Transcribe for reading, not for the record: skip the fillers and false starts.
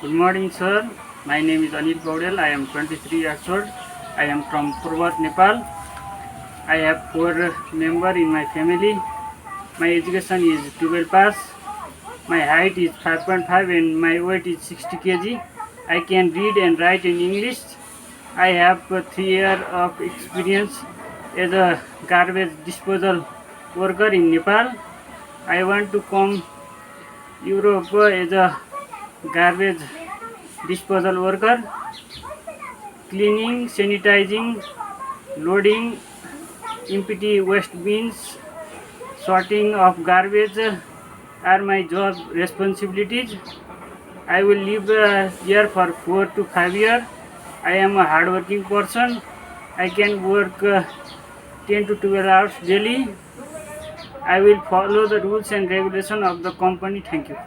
Good morning, sir. My name is Anil Paudel. I am 23 years old. I am from Purvat, Nepal. I have four members in my family. My education is 12 pass. My height is 5.5 and my weight is 60 kg. I can read and write in English. I have 3 years of experience as a garbage disposal worker in Nepal. I want to come Europe as a garbage disposal worker, cleaning, sanitizing, loading empty waste bins, sorting of garbage are my job responsibilities. I will live here for 4 to 5 years. I am a hardworking person. I can work 10 to 12 hours daily. I will follow the rules and regulation of the company. Thank you.